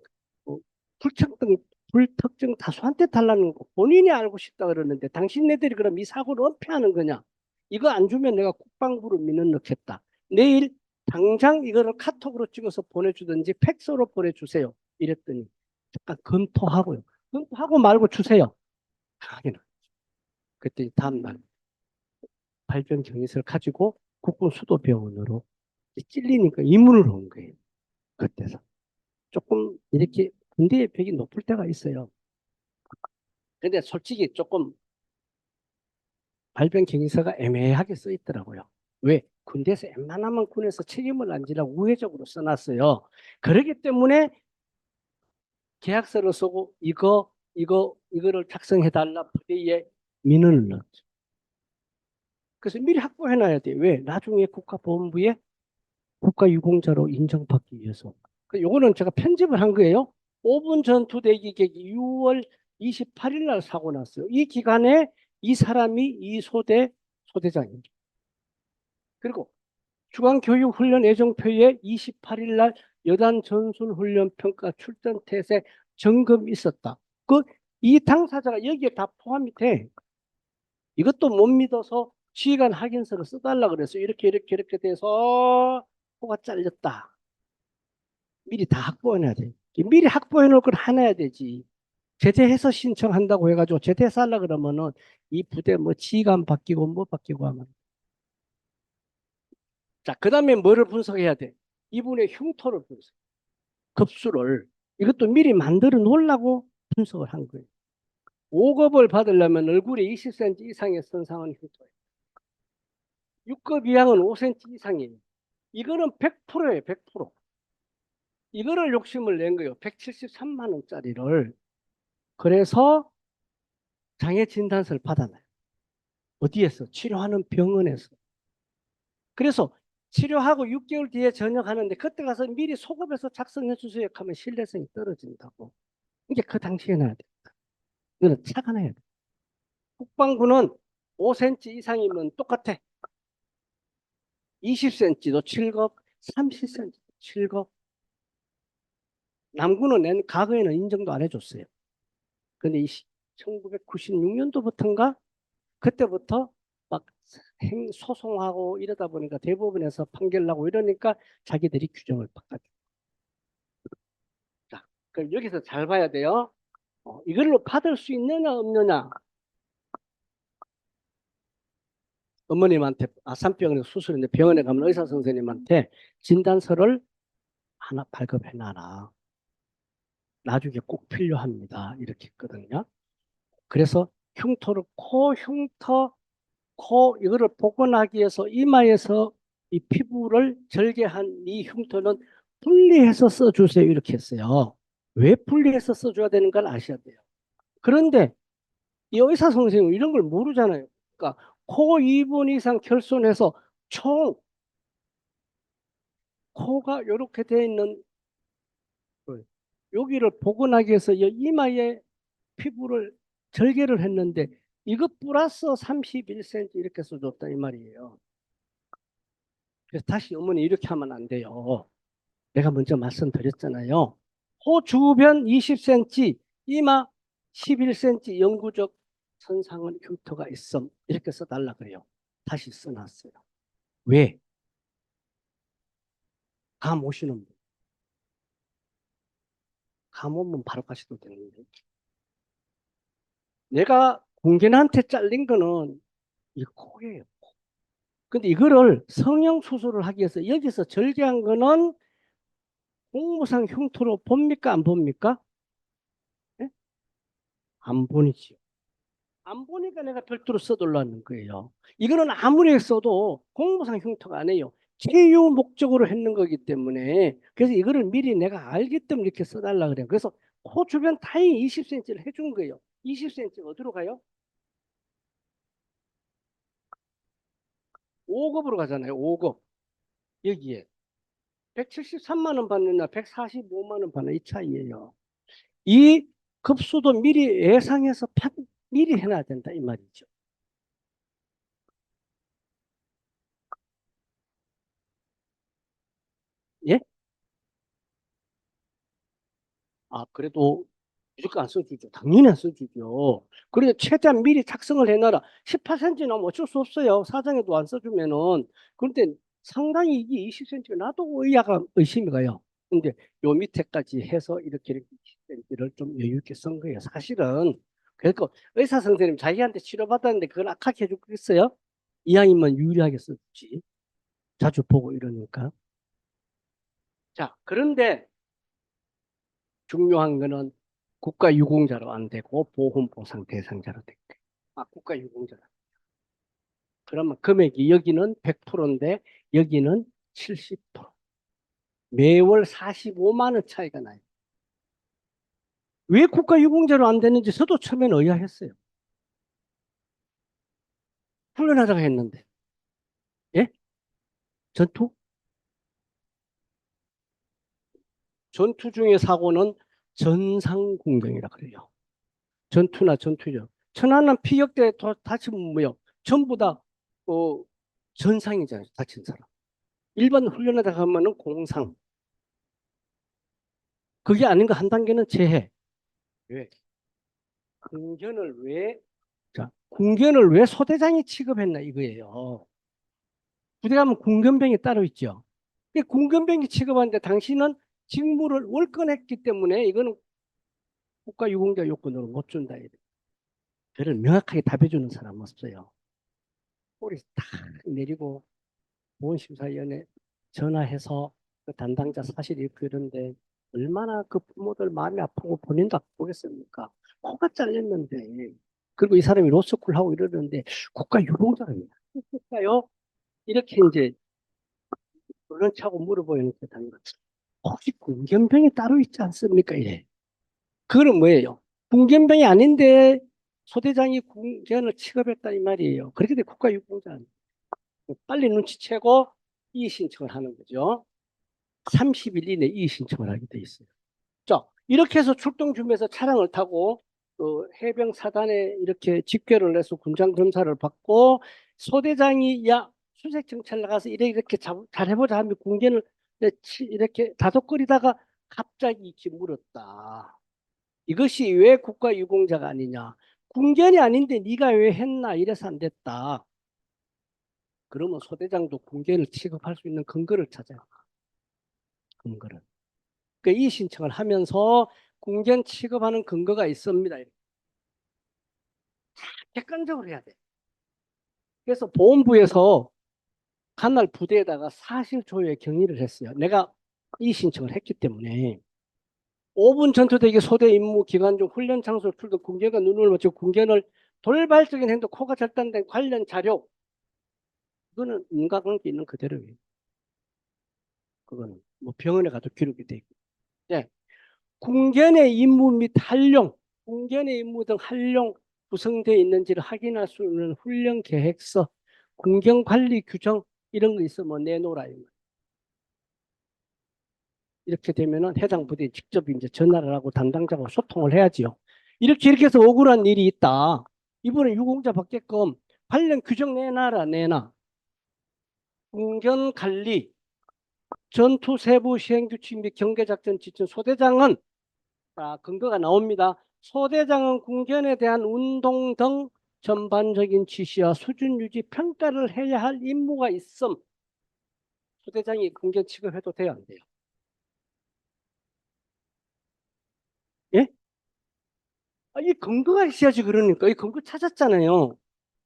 불특정 다수한테 달라는 거 본인이 알고 싶다 그러는데 당신네들이 그럼 이 사고를 은폐하는 거냐? 이거 안 주면 내가 국방부로 민원 넣겠다. 내일 당장 이거를 카톡으로 찍어서 보내주든지 팩스로 보내주세요. 이랬더니 잠깐 검토하고요. 검토하고 말고 주세요. 하기는. 그때 다음날 발병 경위서를 가지고 국군수도병원으로 찔리니까 입문을 온 거예요. 그때서. 조금 이렇게 군대의 벽이 높을 때가 있어요. 근데 솔직히 조금 발병 경위서가 애매하게 써 있더라고요. 왜? 군대에서 웬만하면 군에서 책임을 안 지라고 우회적으로 써놨어요. 그렇기 때문에 계약서를 쓰고 이거를 작성해달라 부대에 민원을 넣었죠. 그래서 미리 확보해놔야 돼. 왜? 나중에 국가보훈부에 국가유공자로 인정받기 위해서. 요거는 제가 편집을 한 거예요. 5분 전투 대기객이 6월 28일 날 사고 났어요. 이 기간에 이 사람이 이 소대장입니다. 그리고 중앙교육훈련 예정표에 28일 날 여단 전술훈련평가 출전 태세 점검이 있었다. 이 당사자가 여기에 다 포함이 돼. 이것도 못 믿어서 지휘관 확인서를 써달라 그래서 이렇게 돼서 코가 잘렸다. 미리 다 확보해놔야 돼. 미리 확보해 놓을 걸 해놔야 되지. 제대해서 신청한다고 해가지고 제대해서 하려 그러면은 이 부대 뭐 지휘관 바뀌고 뭐 바뀌고 하면. 자, 그 다음에 뭐를 분석해야 돼? 이분의 흉터를 분석. 급수를. 이것도 미리 만들어 놓으려고 분석을 한 거예요. 5급을 받으려면 얼굴에 20cm 이상의 손상은 흉터예요. 6급 이상은 5cm 이상이에요. 이거는 100%예요, 100%. 이거를 욕심을 낸 거예요. 173만 원짜리를. 그래서 장애 진단서를 받아놔요. 어디에서? 치료하는 병원에서. 그래서 치료하고 6개월 뒤에 전역하는데 그때 가서 미리 소급해서 작성해 주세요 하면 신뢰성이 떨어진다고. 이게 그 당시에 나야 돼. 이거는 착안해야 돼. 국방부는 5cm 이상이면 똑같아. 20cm도 7급, 30cm도 7급. 남군은 과거에는 인정도 안 해줬어요. 근데 1996년도부터인가? 그때부터 막 소송하고 이러다 보니까 대법원에서 판결 나고 이러니까 자기들이 규정을 바꿔줘. 자, 그럼 여기서 잘 봐야 돼요. 이걸로 받을 수 있느냐 없느냐. 어머님한테 아산병원에 수술인데 병원에 가면 의사 선생님한테 진단서를 하나 발급해 놔라. 나중에 꼭 필요합니다. 이렇게 했거든요. 그래서 흉터를 흉터, 이거를 복원하기 위해서 이마에서 이 피부를 절개한 이 흉터는 분리해서 써주세요. 이렇게 했어요. 왜 분리해서 써줘야 되는 걸 아셔야 돼요. 그런데 이 의사 선생님은 이런 걸 모르잖아요. 그러니까 코 2분 이상 결손해서 총 코가 이렇게 돼 있는 여기를 복원하기 위해서 이마에 피부를 절개를 했는데 이것 플러스 31cm 이렇게 써줬다 이 말이에요. 그래서 다시 어머니 이렇게 하면 안 돼요. 내가 먼저 말씀드렸잖아요. 코 주변 20cm, 이마 11cm 영구적 손상은 흉터가 있음. 이렇게 써달라 그래요. 다시 써놨어요. 왜? 감 오시는 분. 감 오면 바로 가셔도 되는데. 내가 공견한테 잘린 거는 이 코예요. 근데 이거를 성형수술을 하기 위해서 여기서 절개한 거는 공무상 흉터로 봅니까? 안 봅니까? 예? 안 보이지요. 안 보니까 내가 별도로 써달라는 거예요. 이거는 아무리 써도 공무상 흉터가 아니에요. 치유 목적으로 했는 거기 때문에 그래서 이거를 미리 내가 알기 때문에 이렇게 써달라 그래요. 그래서 코 주변 타인 20cm를 해준 거예요. 20cm 어디로 가요? 5급으로 가잖아요. 5급. 여기에 173만 원 받느냐 145만 원 받는 이 차이예요. 이 급수도 미리 예상해서 미리 해놔야 된다 이 말이죠. 예? 그래도 무조건 안 써주죠. 당연히 안 써주죠. 그래서 최대한 미리 작성을 해놔라. 18cm 나면 어쩔 수 없어요. 사정에도 안 써주면은. 그런데 상당히 이게 20cm가 나도 의아가 의심이 가요. 근데 요 밑에까지 해서 이렇게 20cm를 좀 여유 있게 쓴 거예요. 사실은. 그러니까 의사 선생님 자기한테 치료받았는데 그걸 악하게 해주겠어요? 이왕이면 유리하게 써주지. 자주 보고 이러니까. 자, 그런데 중요한 거는 국가유공자로 안 되고 보험보상 대상자로 됐대. 국가유공자다. 그러면 금액이 여기는 100%인데 여기는 70%. 매월 45만 원 차이가 나요. 왜 국가유공자로 안 되는지 저도 처음엔 의아했어요. 훈련하다가 했는데. 예? 전투? 전투 중에 사고는 전상공경이라 그래요. 전투나 전투죠. 천안함 피격대 다치면 뭐요? 전부 다 전상이잖아요. 다친 사람. 일반 훈련하다 가면은 공상. 그게 아닌 거 한 단계는 재해. 왜? 군견을 왜, 자, 군견을 왜 소대장이 취급했나 이거예요. 부대 가면 군견병이 따로 있죠. 이 군견병이 취급하는데 당신은 직무를 월권했기 때문에 이거는 국가유공자 요건으로 못 준다. 그를 명확하게 답해주는 사람 없어요. 꼬리 딱 내리고 보건심사위원회 전화해서 그 담당자 사실이 있고 이런데 얼마나 그 부모들 마음이 아프고 본인도 아프겠습니까? 코가 잘렸는데 그리고 이 사람이 로스쿨 하고 이러는데 국가 유공자를 할까요? 이렇게 이제 그런 차고 물어보니까 당연히 혹시 공견병이 따로 있지 않습니까? 이래. 그거는 뭐예요? 공견병이 아닌데 소대장이 공견을 취급했다 이 말이에요. 그렇게 돼 국가유공자 빨리 눈치채고 이의 신청을 하는 거죠. 30일 이내 이의 신청을 하게 돼 있어요. 자, 이렇게 해서 출동 준비해서 차량을 타고 해병 사단에 이렇게 집결을 해서 군장 검사를 받고 소대장이 야 수색 정찰 나가서 이렇게 잘 해보자 하면 공견을 이렇게 다독거리다가 갑자기 이렇게 물었다. 이것이 왜 국가유공자가 아니냐? 군견이 아닌데 네가 왜 했나? 이래서 안 됐다. 그러면 소대장도 군견을 취급할 수 있는 근거를 찾아요. 근거를. 그러니까 이 신청을 하면서 군견 취급하는 근거가 있습니다. 객관적으로 해야 돼. 그래서 보훈부에서 간날 부대에다가 사실 조회 경위를 했어요. 내가 이 신청을 했기 때문에 5분 전투대기 소대 임무 기간 중 훈련 장소를 풀던 군견과 눈을 맞추고 군견을 돌발적인 행동, 코가 절단된 관련 자료 그거는 인과관계 있는 그대로예요. 그거는 뭐 병원에 가도 기록이 돼 있고. 네. 군견의 임무 및 활용, 군견의 임무 등 활용 구성되어 있는지를 확인할 수 있는 훈련 계획서, 군견 관리 규정 이런 거 있으면 내놓으라. 이렇게 되면은 해당 부대에 직접 이제 전화를 하고 담당자하고 소통을 해야지요. 이렇게 해서 억울한 일이 있다. 이번에 유공자 받게끔 관련 규정 내놔라, 내놔. 군견 관리, 전투 세부 시행 규칙 및 경계작전 지침 소대장은 근거가 나옵니다. 소대장은 군견에 대한 운동 등 전반적인 지시와 수준 유지 평가를 해야 할 임무가 있음. 소대장이 군견 취급해도 돼요, 안 돼요? 예? 이 근거가 있어야지 그러니까. 이 근거 찾았잖아요.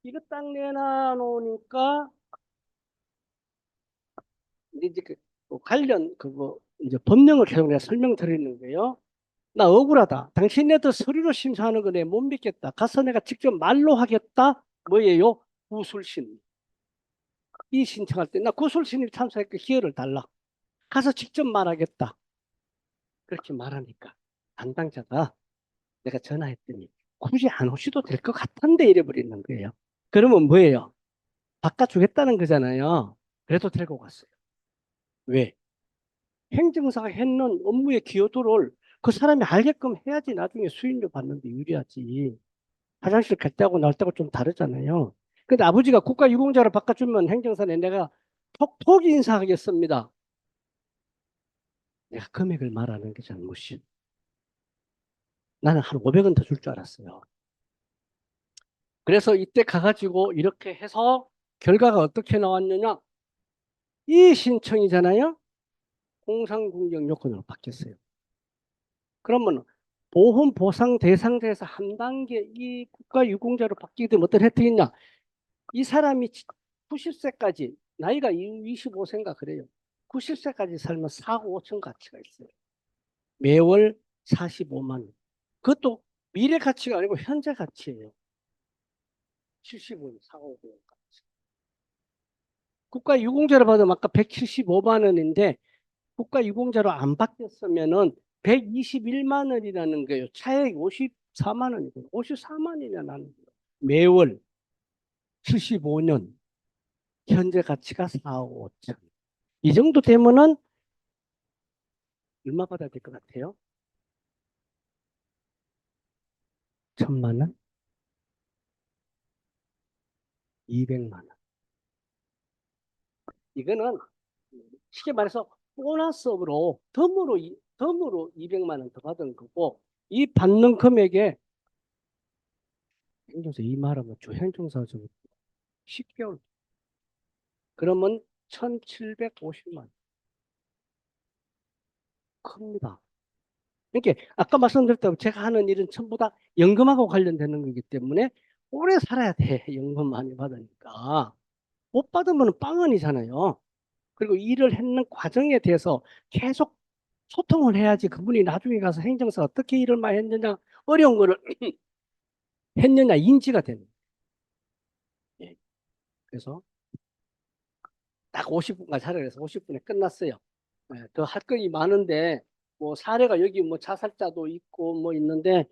이거 딱 내놔놓으니까 이제 관련 그거 이제 법령을 계속 내가 설명드리는 거예요. 나 억울하다. 당신네들 서류로 심사하는 거 내 못 믿겠다. 가서 내가 직접 말로 하겠다. 뭐예요? 구술심. 이 신청할 때 나 구술심이 참석했고 기회를 달라. 가서 직접 말하겠다. 그렇게 말하니까 담당자가 내가 전화했더니 굳이 안 오셔도 될 것 같은데 이래버리는 거예요. 그러면 뭐예요? 바꿔주겠다는 거잖아요. 그래도 데리고 갔어요. 왜? 행정사가 했는 업무의 기여도를 그 사람이 알게끔 해야지 나중에 수임료 받는데 유리하지. 화장실 갈 때하고 나올 때하고 좀 다르잖아요. 근데 아버지가 국가유공자를 바꿔주면 행정사에 내가 톡톡 인사하겠습니다. 내가 금액을 말하는 게 잘못이야. 나는 한 500원 더 줄 줄 알았어요. 그래서 이때 가가지고 이렇게 해서 결과가 어떻게 나왔느냐? 이 신청이잖아요. 공상공격 요건으로 바뀌었어요. 그러면 보험 보상 대상자에서 한 단계 이 국가유공자로 바뀌게 되면 어떤 혜택이 있냐? 이 사람이 90세까지 나이가 25세인가 그래요. 90세까지 살면 4억 5천 가치가 있어요. 매월 45만 원. 그것도 미래 가치가 아니고 현재 가치예요. 75년 4억 5천 가치. 국가유공자로 받으면 아까 175만 원인데 국가유공자로 안 바뀌었으면은 121만 원이라는 거예요. 차액 54만 원이고 54만 원이나 나는 거예요. 매월 75년 현재 가치가 4억 5천. 이 정도 되면은 얼마 받아야 될 것 같아요? 1,000만 원? 200만 원. 이거는 쉽게 말해서 보너스로 덤으로 200만 원 더 받은 거고 이 받는 금액에 행정사 이 말하면 주행정사 좀 10개월 그러면 1,750만 원. 큽니다. 이렇게 아까 말씀드렸다고 제가 하는 일은 전부 다 연금하고 관련되는 거기 때문에 오래 살아야 돼. 연금 많이 받으니까. 못 받으면 빵원이잖아요. 그리고 일을 했는 과정에 대해서 계속 소통을 해야지 그분이 나중에 가서 행정사 어떻게 일을 많이 했느냐, 어려운 거를 했느냐 인지가 되는 거예요. 예. 그래서 딱 50분까지 하라 그래서 50분에 끝났어요. 예, 더 할 건이 많은데 뭐 사례가 여기 뭐 자살자도 있고 뭐 있는데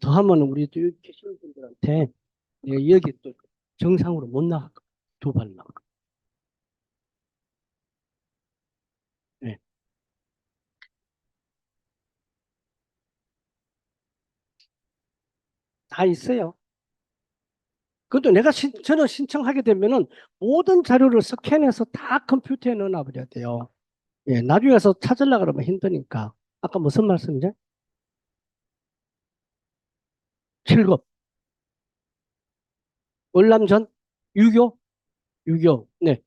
더 하면 우리 또 여기 계신 분들한테 여기 또 정상으로 못 나가 두 발 나가. 예, 다 있어요. 그것도 저는 신청하게 되면은 모든 자료를 스캔해서 다 컴퓨터에 넣어놔 버려야 돼요. 예, 나중에 가서 찾으려고 그러면 힘드니까. 아까 무슨 말씀이죠? 7급, 월남전, 유교, 유교, 네,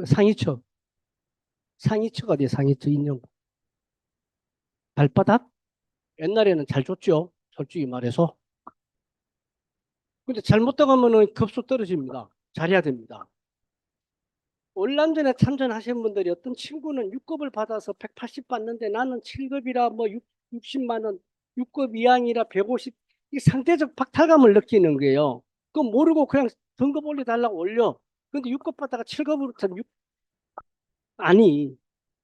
상이처, 상이처가 돼, 상이처 인형. 발바닥? 옛날에는 잘 줬죠. 솔직히 말해서. 근데 잘못당하면은 급수 떨어집니다. 잘해야 됩니다. 월남전에 참전하신 분들이 어떤 친구는 6급을 받아서 180 받는데 나는 7급이라 뭐 60만 원, 6급 이항이라 150, 이 상대적 박탈감을 느끼는 거예요. 그거 모르고 그냥 등급 올려달라고 올려. 근데 6급 받다가 7급으로, 아니,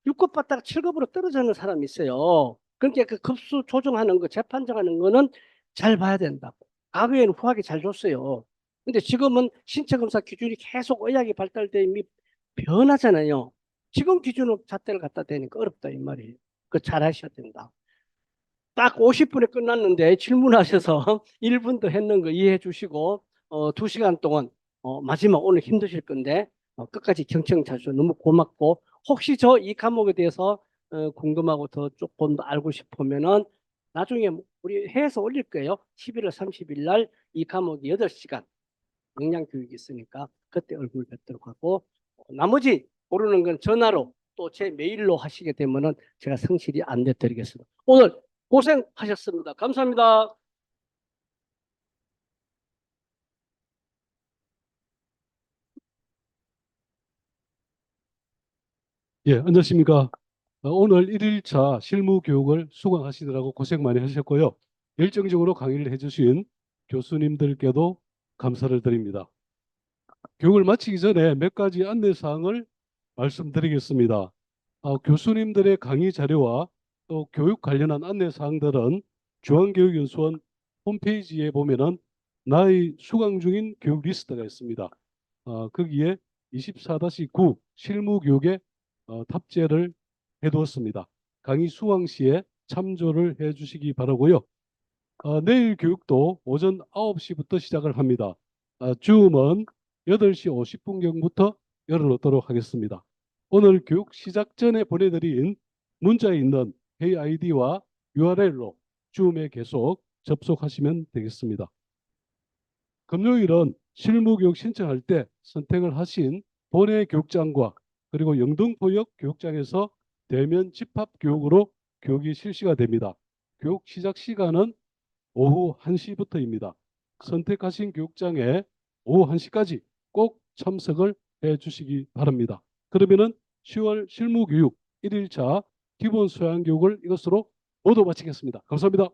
6급 받다가 7급으로 떨어지는 사람이 있어요. 그러니까 그 급수 조정하는 거, 재판 정하는 거는 잘 봐야 된다고. 과거에는 후하게 잘 줬어요. 근데 지금은 신체 검사 기준이 계속 의학이 발달돼 이미 변하잖아요. 지금 기준으로 잣대를 갖다 대니까 어렵다 이 말이에요. 그거 잘 하셔야 된다. 딱 50분에 끝났는데 질문하셔서 1분 더 했는 거 이해해 주시고 2시간 동안 마지막 오늘 힘드실 건데 끝까지 경청 자주 너무 고맙고 혹시 저 이 과목에 대해서 궁금하고 더 조금 더 알고 싶으면은 나중에 우리 해서 올릴 거예요. 11월 30일 날 이 과목이 8시간 영양교육이 있으니까 그때 얼굴 뵙도록 하고 나머지 모르는 건 전화로 또 제 메일로 하시게 되면은 제가 성실히 안내 드리겠습니다. 오늘 고생하셨습니다. 감사합니다. 예, 안녕하십니까. 오늘 1일차 실무 교육을 수강하시느라고 고생 많이 하셨고요. 열정적으로 강의를 해주신 교수님들께도 감사를 드립니다. 교육을 마치기 전에 몇 가지 안내사항을 말씀드리겠습니다. 교수님들의 강의 자료와 또 교육 관련한 안내사항들은 중앙교육연수원 홈페이지에 보면은 나의 수강 중인 교육 리스트가 있습니다. 거기에 24-9 실무교육에 탑재를 해두었습니다. 강의 수강 시에 참조를 해주시기 바라고요. 내일 교육도 오전 9시부터 시작을 합니다. 줌은 8시 50분경부터 열어놓도록 하겠습니다. 오늘 교육 시작 전에 보내드린 문자에 있는 회의 아이디와 URL로 줌에 계속 접속하시면 되겠습니다. 금요일은 실무교육 신청할 때 선택을 하신 본회 교육장과 그리고 영등포역 교육장에서 대면 집합교육으로 교육이 실시가 됩니다. 교육 시작 시간은 오후 1시부터입니다. 선택하신 교육장에 오후 1시까지 꼭 참석을 해 주시기 바랍니다. 그러면은 10월 실무교육 1일차 기본 소양교육을 이것으로 모두 마치겠습니다. 감사합니다.